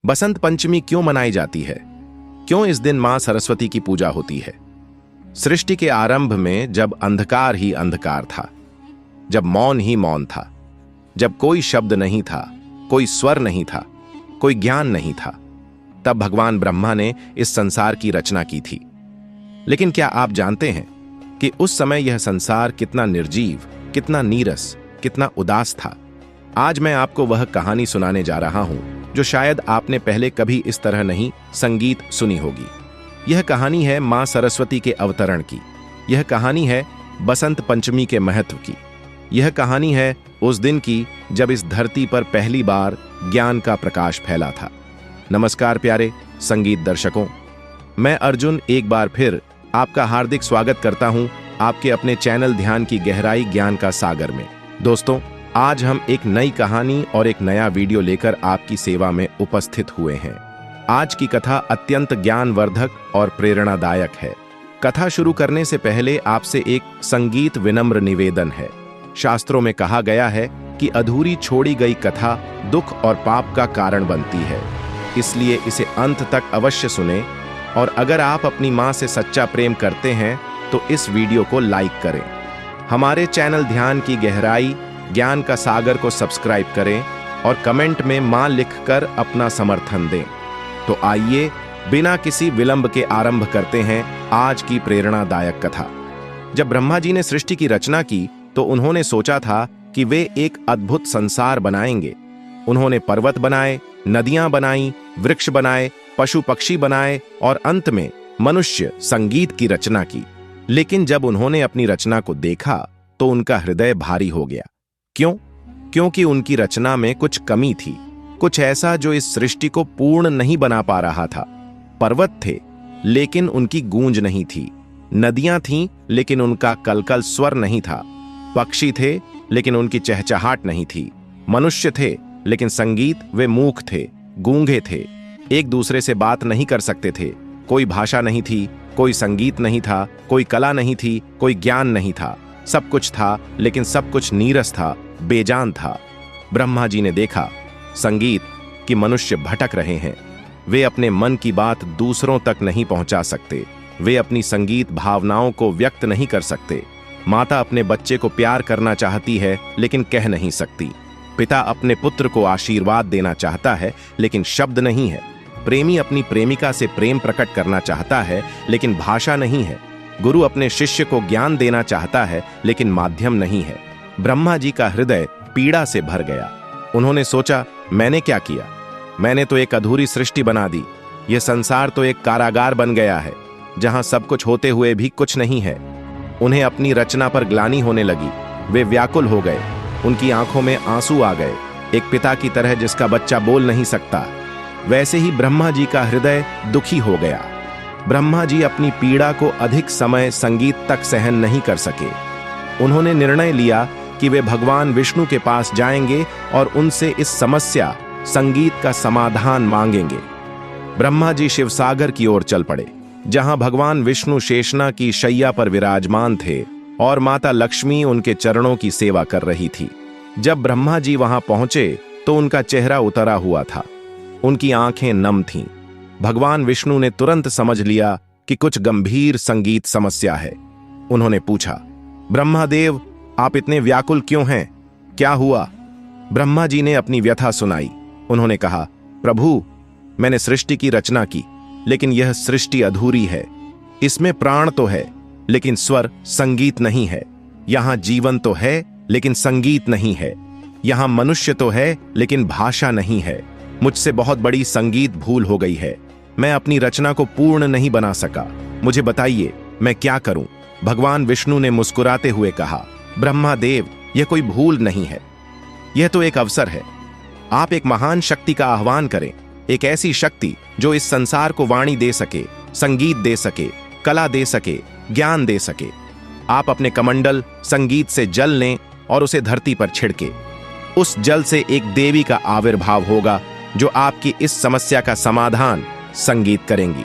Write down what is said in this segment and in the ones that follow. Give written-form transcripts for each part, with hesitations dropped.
बसंत पंचमी क्यों मनाई जाती है? क्यों इस दिन मां सरस्वती की पूजा होती है? सृष्टि के आरंभ में जब अंधकार ही अंधकार था, जब मौन ही मौन था, जब कोई शब्द नहीं था, कोई स्वर नहीं था, कोई ज्ञान नहीं था, तब भगवान ब्रह्मा ने इस संसार की रचना की थी। लेकिन क्या आप जानते हैं कि उस समय यह संसार कितना निर्जीव, कितना नीरस, कितना उदास था? आज मैं आपको वह कहानी सुनाने जा रहा हूं जो शायद आपने पहले कभी इस तरह नहीं संगीत सुनी होगी। यह कहानी है मां सरस्वती के अवतरण की। यह कहानी है बसंत पंचमी के महत्व की। यह कहानी है उस दिन की जब इस धरती पर पहली बार ज्ञान का प्रकाश फैला था। नमस्कार प्यारे संगीत दर्शकों, मैं अर्जुन एक बार फिर आपका हार्दिक स्वागत करता हूं आपके अपने चैनल ध्यान की गहराई ज्ञान का सागर में। दोस्तों, आज हम एक नई कहानी और एक नया वीडियो लेकर आपकी सेवा में उपस्थित हुए हैं। आज की कथा अत्यंत ज्ञानवर्धक और प्रेरणादायक है। कथा शुरू करने से पहले आपसे एक संगीत विनम्र निवेदन है। शास्त्रों में कहा गया है कि अधूरी छोड़ी गई कथा दुख और पाप का कारण बनती है, इसलिए इसे अंत तक अवश्य सुने। और अगर आप अपनी मां से सच्चा प्रेम करते हैं तो इस वीडियो को लाइक करें। हमारे चैनल ध्यान की गहराई ज्ञान का सागर को सब्सक्राइब करें और कमेंट में मां लिखकर अपना समर्थन दें। तो आइए बिना किसी विलंब के आरंभ करते हैं आज की प्रेरणादायक कथा। जब ब्रह्मा जी ने सृष्टि की रचना की तो उन्होंने सोचा था कि वे एक अद्भुत संसार बनाएंगे। उन्होंने पर्वत बनाए, नदियां बनाई, वृक्ष बनाए, पशु पक्षी बनाए और अंत में मनुष्य संगीत की रचना की। लेकिन जब उन्होंने अपनी रचना को देखा तो उनका हृदय भारी हो गया। क्यों? क्योंकि उनकी रचना में कुछ कमी थी, कुछ ऐसा जो इस सृष्टि को पूर्ण नहीं बना पा रहा था। पर्वत थे लेकिन उनकी गूंज नहीं थी, नदियां थीं लेकिन उनका कलकल स्वर नहीं था, पक्षी थे लेकिन उनकी चहचहाट नहीं थी, मनुष्य थे लेकिन संगीत वे मूक थे, गूंगे थे, एक दूसरे से बात नहीं कर सकते थे। कोई भाषा नहीं थी, कोई संगीत नहीं था, कोई कला नहीं थी, कोई ज्ञान नहीं था। सब कुछ था लेकिन सब कुछ नीरस था, बेजान था। ब्रह्मा जी ने देखा संगीत कि मनुष्य भटक रहे हैं। वे अपने मन की बात दूसरों तक नहीं पहुंचा सकते। वे अपनी संगीत भावनाओं को व्यक्त नहीं कर सकते। माता अपने बच्चे को प्यार करना चाहती है लेकिन कह नहीं सकती। पिता अपने पुत्र को आशीर्वाद देना चाहता है लेकिन शब्द नहीं है। प्रेमी अपनी प्रेमिका से प्रेम प्रकट करना चाहता है लेकिन भाषा नहीं है। गुरु अपने शिष्य को ज्ञान देना चाहता है लेकिन माध्यम नहीं है। ब्रह्मा जी का हृदय पीड़ा से भर गया। उन्होंने सोचा, मैंने क्या किया? मैंने तो एक अधूरी सृष्टि बना दी। यह संसार तो एक कारागार बन गया है जहां सब कुछ होते हुए भी कुछ नहीं है। उन्हें अपनी रचना पर ग्लानि होने लगी। वे व्याकुल हो गए, उनकी आंखों में आंसू आ गए। एक पिता की तरह जिसका बच्चा बोल नहीं सकता, वैसे ही ब्रह्मा जी का हृदय दुखी हो गया। ब्रह्मा जी अपनी पीड़ा को अधिक समय संगीत तक सहन नहीं कर सके। उन्होंने निर्णय लिया कि वे भगवान विष्णु के पास जाएंगे और उनसे इस समस्या संगीत का समाधान मांगेंगे। ब्रह्मा जी शिवसागर की ओर चल पड़े, जहां भगवान विष्णु शेषना की शैया पर विराजमान थे और माता लक्ष्मी उनके चरणों की सेवा कर रही थी। जब ब्रह्मा जी वहां पहुंचे तो उनका चेहरा उतरा हुआ था, उनकी आंखें नम थीं। भगवान विष्णु ने तुरंत समझ लिया कि कुछ गंभीर संगीत समस्या है। उन्होंने पूछा, ब्रह्मादेव, आप इतने व्याकुल क्यों हैं? क्या हुआ? ब्रह्मा जी ने अपनी व्यथा सुनाई। उन्होंने कहा, प्रभु, मैंने सृष्टि की रचना की लेकिन यह सृष्टि अधूरी है। इसमें प्राण तो है लेकिन स्वर संगीत नहीं है। यहां जीवन तो है लेकिन संगीत नहीं है। यहां मनुष्य तो है लेकिन भाषा नहीं है। मुझसे बहुत बड़ी संगीत भूल हो गई है। मैं अपनी रचना को पूर्ण नहीं बना सका। मुझे बताइए मैं क्या करूं? भगवान विष्णु ने मुस्कुराते हुए कहा, ब्रह्मादेव, यह कोई भूल नहीं है, यह तो एक अवसर है। आप एक महान शक्ति का आह्वान करें, एक ऐसी शक्ति जो इस संसार को वाणी दे सके, संगीत दे सके, कला दे सके, ज्ञान दे सके। आप अपने कमंडल संगीत से जल लें और उसे धरती पर छिड़के। उस जल से एक देवी का आविर्भाव होगा जो आपकी इस समस्या का समाधान संगीत करेंगी।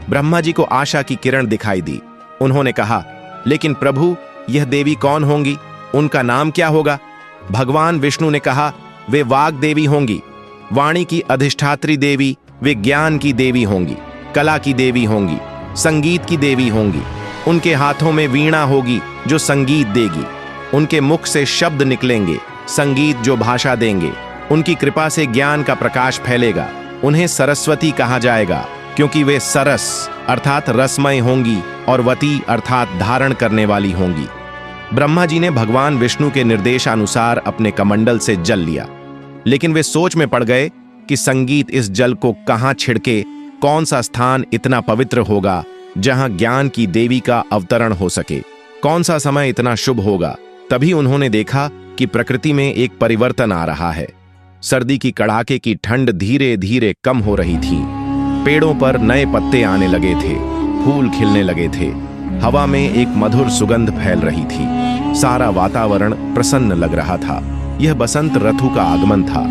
ब्रह्मा जी को आशा की किरण दिखाई दी। उन्होंने कहा, लेकिन प्रभु, यह देवी कौन होंगी? उनका नाम क्या होगा? भगवान विष्णु ने कहा, वे वाग देवी होंगी। वाणी की अधिष्ठात्री देवी विज्ञान की देवी होंगी, कला की देवी होंगी, संगीत की देवी होंगी। उनके हाथों में वीणा होगी जो संगीत देगी। उनके मुख से शब्द निकलेंगे, संगीत जो भाषा देंगे। उनकी कृपा से ज्ञान का प्रकाश फैलेगा। उन्हें सरस्वती कहा जाएगा क्योंकि वे सरस अर्थात रसमय होंगी और वती अर्थात धारण करने वाली होंगी। ब्रह्मा जी ने भगवान विष्णु के निर्देशानुसार अपने कमंडल से जल लिया, लेकिन वे सोच में पड़ गए कि संगीत इस जल को कहां छिड़के, कौन सा स्थान इतना पवित्र होगा जहां ज्ञान की देवी का अवतरण हो सके, कौन सा समय इतना शुभ होगा। तभी उन्होंने देखा कि प्रकृति में एक परिवर्तन आ रहा है। सर्दी की कड़ाके की ठंड धीरे धीरे कम हो रही थी। पेड़ों पर नए पत्ते आने लगे थे, फूल खिलने लगे थे, हवा में एक मधुर सुगंध फैल रही थी। सारा वातावरण प्रसन्न लग रहा था। यह बसंत ऋतु का आगमन था।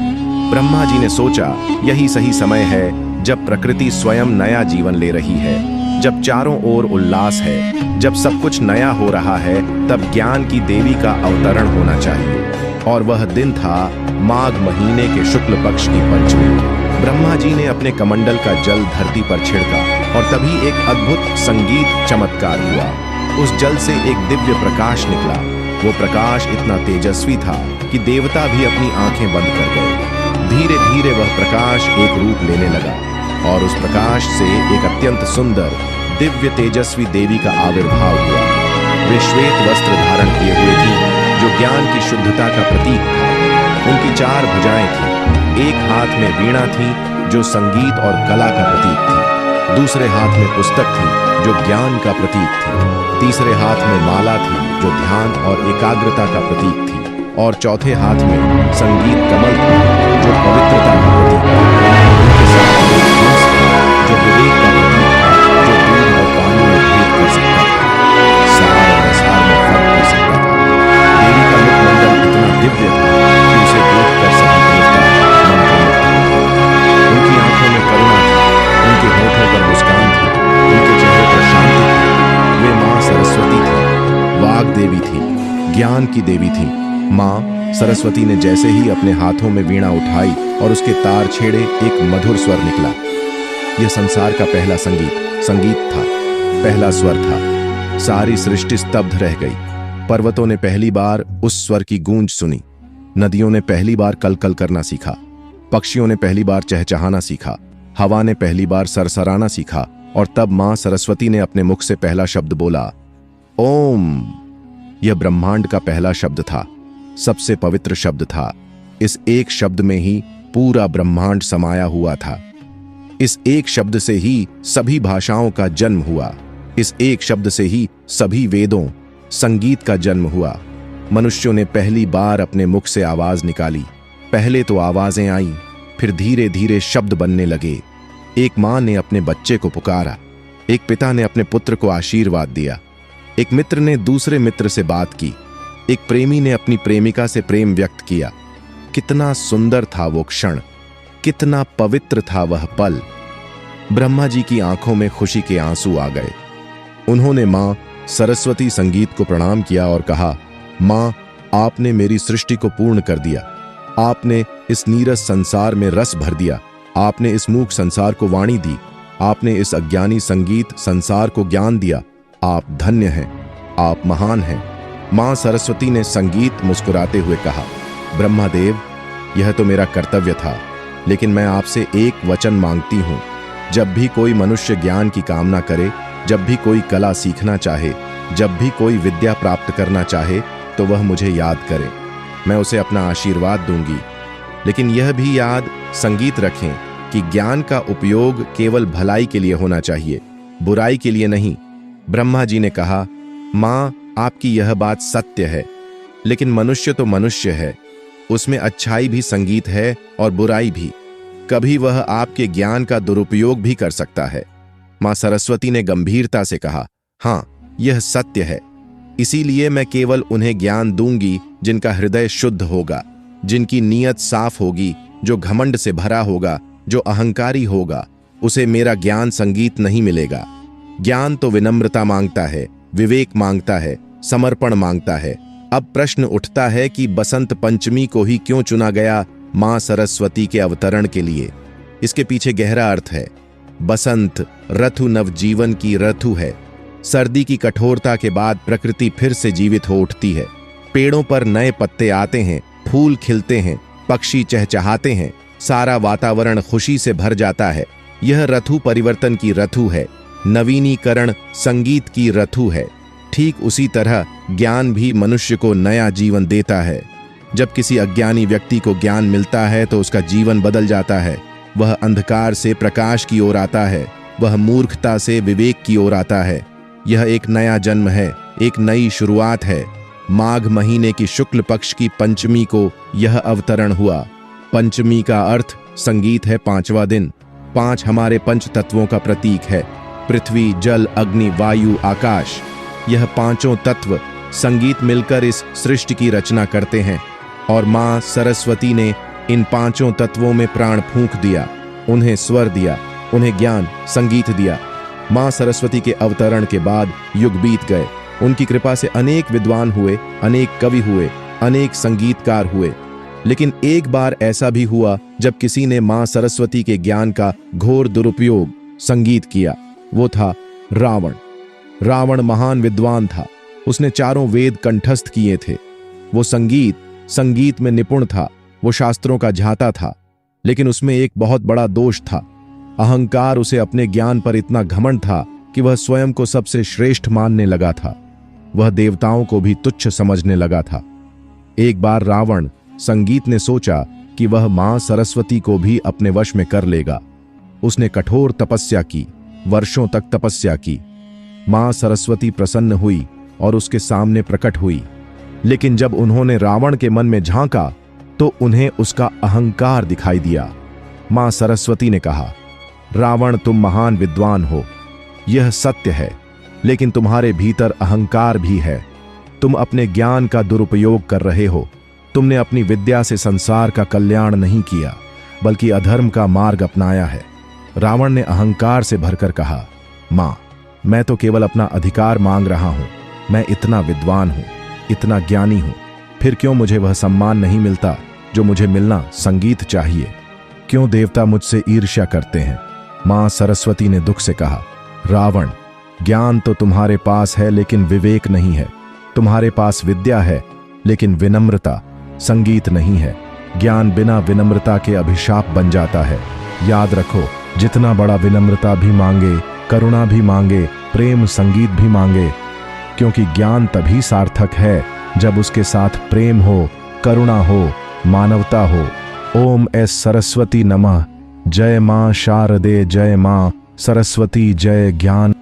ब्रह्मा जी ने सोचा, यही सही समय है जब प्रकृति स्वयं नया जीवन ले रही है, जब चारों ओर उल्लास है, जब सब कुछ नया हो रहा है, तब ज्ञान की देवी का अवतरण होना चाहिए। और वह दिन था माघ महीने के शुक्ल पक्ष की पंचमी। ब्रह्मा जी ने अपने कमंडल का जल धरती पर छिड़का और तभी एक अद्भुत संगीत चमत्कार हुआ। उस जल से एक दिव्य प्रकाश निकला। वो प्रकाश इतना तेजस्वी था कि देवता भी अपनी आंखें बंद कर गए। धीरे धीरे वह प्रकाश एक रूप लेने लगा और उस प्रकाश से एक अत्यंत सुंदर दिव्य तेजस्वी देवी का आविर्भाव हुआ। वे श्वेत वस्त्र धारण किए हुए थी जो ज्ञान की शुद्धता का प्रतीक था। उनकी 4 भुजाएं थीं। एक हाथ में वीणा थी जो संगीत और कला का प्रतीक थी। दूसरे हाथ में पुस्तक थी जो ज्ञान का प्रतीक थी। तीसरे हाथ में माला थी जो ध्यान और एकाग्रता का प्रतीक थी। और चौथे हाथ में संगीत कमल था जो पवित्रता का प्रतीक था। उनके साथ एक हंस था जो विवेक का प्रतीक था, जो दूध और पानी में भेद कर सकता था, सार और असार में फर्क कर सकता था। देवी का मुखमंडल इतना दिव्य था कि उसे देखकर सभी देवता मंत्रमुग्ध हो गए। उनकी आंखों में करुणा थी, उनके होठों पर मुस्कान थी, उनके चेहरे पर शांति थी। वे मां सरस्वती थी, वाग देवी थी, ज्ञान की देवी थी। मां सरस्वती ने जैसे ही अपने हाथों में वीणा उठाई और उसके तार छेड़े, एक मधुर स्वर निकला। यह संसार का पहला संगीत था, पहला स्वर था। सारी सृष्टि स्तब्ध रह गई। पर्वतों ने पहली बार उस स्वर की गूंज सुनी। नदियों ने पहली बार कलकल करना सीखा। पक्षियों ने पहली बार चहचहाना सीखा। हवा ने पहली बार सरसराना सीखा। और तब मां सरस्वती ने अपने मुख से पहला शब्द बोला, ओम। यह ब्रह्मांड का पहला शब्द था, सबसे पवित्र शब्द था। इस एक शब्द में ही पूरा ब्रह्मांड समाया हुआ था। इस एक शब्द से ही सभी भाषाओं का जन्म हुआ। इस एक शब्द से ही सभी वेदों, संगीत का जन्म हुआ। मनुष्यों ने पहली बार अपने मुख से आवाज निकाली। पहले तो आवाजें आईं, फिर धीरे धीरे शब्द बनने लगे। एक मां ने अपने बच्चे को पुकारा, एक पिता ने अपने पुत्र को आशीर्वाद दिया, एक मित्र ने दूसरे मित्र से बात की, एक प्रेमी ने अपनी प्रेमिका से प्रेम व्यक्त किया। कितना सुंदर था वो क्षण, कितना पवित्र था वह पल। ब्रह्मा जी की आंखों में खुशी के आंसू आ गए। उन्होंने मां सरस्वती संगीत को प्रणाम किया और कहा, मां, आपने मेरी सृष्टि को पूर्ण कर दिया। आपने इस नीरस संसार में रस भर दिया। आपने इस मूक संसार को वाणी दी। आपने इस अज्ञानी संगीत संसार को ज्ञान दिया। आप धन्य हैं, आप महान हैं। मां सरस्वती ने संगीत मुस्कुराते हुए कहा, ब्रह्मादेव, यह तो मेरा कर्तव्य था, लेकिन मैं आपसे एक वचन मांगती हूं। जब भी कोई मनुष्य ज्ञान की कामना करे, जब भी कोई कला सीखना चाहे, जब भी कोई विद्या प्राप्त करना चाहे, तो वह मुझे याद करे। मैं उसे अपना आशीर्वाद दूंगी। लेकिन यह भी याद संगीत रखें कि ज्ञान का उपयोग केवल भलाई के लिए होना चाहिए, बुराई के लिए नहीं। ब्रह्मा जी ने कहा, मां, आपकी यह बात सत्य है, लेकिन मनुष्य तो मनुष्य है, उसमें अच्छाई भी संगीत है और बुराई भी। कभी वह आपके ज्ञान का दुरुपयोग भी कर सकता है। मां सरस्वती ने गंभीरता से कहा, हां, यह सत्य है। इसीलिए मैं केवल उन्हें ज्ञान दूंगी जिनका हृदय शुद्ध होगा, जिनकी नीयत साफ होगी। जो घमंड से भरा होगा, जो अहंकारी होगा, उसे मेरा ज्ञान संगीत नहीं मिलेगा। ज्ञान तो विनम्रता मांगता है, विवेक मांगता है, समर्पण मांगता है। अब प्रश्न उठता है कि बसंत पंचमी को ही क्यों चुना गया मां सरस्वती के अवतरण के लिए। इसके पीछे गहरा अर्थ है। बसंत ऋतु नवजीवन की ऋतु है। सर्दी की कठोरता के बाद प्रकृति फिर से जीवित हो उठती है। पेड़ों पर नए पत्ते आते हैं, फूल खिलते हैं, पक्षी चहचहाते हैं, सारा वातावरण खुशी से भर जाता है। यह ऋतु परिवर्तन की ऋतु है, नवीनीकरण संगीत की ऋतु है। ठीक उसी तरह ज्ञान भी मनुष्य को नया जीवन देता है। जब किसी अज्ञानी व्यक्ति को ज्ञान मिलता है तो उसका जीवन बदल जाता है। वह अंधकार से प्रकाश की ओर आता है, वह मूर्खता से विवेक की ओर आता है। यह एक नया जन्म है, एक नई शुरुआत है। माघ महीने की शुक्ल पक्ष की पंचमी को यह अवतरण हुआ। पंचमी का अर्थ संगीत है, 5वां दिन। 5 हमारे पंच तत्वों का प्रतीक है, पृथ्वी, जल, अग्नि, वायु, आकाश। यह पांचों तत्व संगीत मिलकर इस सृष्टि की रचना करते हैं और मां सरस्वती ने इन पांचों तत्वों में प्राण फूंक दिया, उन्हें स्वर दिया, उन्हें ज्ञान संगीत दिया। मां सरस्वती के अवतरण के बाद युग बीत गए। उनकी कृपा से अनेक विद्वान हुए, अनेक कवि हुए, अनेक संगीतकार हुए। लेकिन एक बार ऐसा भी हुआ जब किसी ने मां सरस्वती के ज्ञान का घोर दुरुपयोग संगीत किया। वो था रावण। रावण महान विद्वान था। उसने चारों वेद कंठस्थ किए थे। वो संगीत में निपुण था। वो शास्त्रों का झाता था। लेकिन उसमें एक बहुत बड़ा दोष था। अहंकार। उसे अपने ज्ञान पर इतना घमंड था कि वह स्वयं को सबसे श्रेष्ठ मानने लगा था। वह देवताओं को भी तुच्छ समझने लगा था। एक बार रावण संगीत ने सोचा कि वह मां सरस्वती को भी अपने वश में कर लेगा। उसने कठोर तपस्या की, वर्षों तक तपस्या की। मां सरस्वती प्रसन्न हुई और उसके सामने प्रकट हुई। लेकिन जब उन्होंने रावण के मन में झांका तो उन्हें उसका अहंकार दिखाई दिया। मां सरस्वती ने कहा, रावण, तुम महान विद्वान हो, यह सत्य है, लेकिन तुम्हारे भीतर अहंकार भी है। तुम अपने ज्ञान का दुरुपयोग कर रहे हो। तुमने अपनी विद्या से संसार का कल्याण नहीं किया, बल्कि अधर्म का मार्ग अपनाया है। रावण ने अहंकार से भरकर कहा, मां, मैं तो केवल अपना अधिकार मांग रहा हूं। मैं इतना विद्वान हूं, इतना ज्ञानी हूं, फिर क्यों मुझे वह सम्मान नहीं मिलता जो मुझे मिलना संगीत चाहिए? क्यों देवता मुझसे ईर्ष्या करते हैं? मां सरस्वती ने दुख से कहा, रावण, ज्ञान तो तुम्हारे पास है लेकिन विवेक नहीं है। तुम्हारे पास विद्या है लेकिन विनम्रता, संगीत नहीं है। ज्ञान बिना विनम्रता के अभिशाप बन जाता है। याद रखो, जितना बड़ा विनम्रता भी मांगे, करुणा भी मांगे, प्रेम संगीत भी मांगे, क्योंकि ज्ञान तभी सार्थक है जब उसके साथ प्रेम हो, करुणा हो, मानवता हो। ओम एस सरस्वती नमः। जय मां शारदे, जय मां सरस्वती, जय ज्ञान।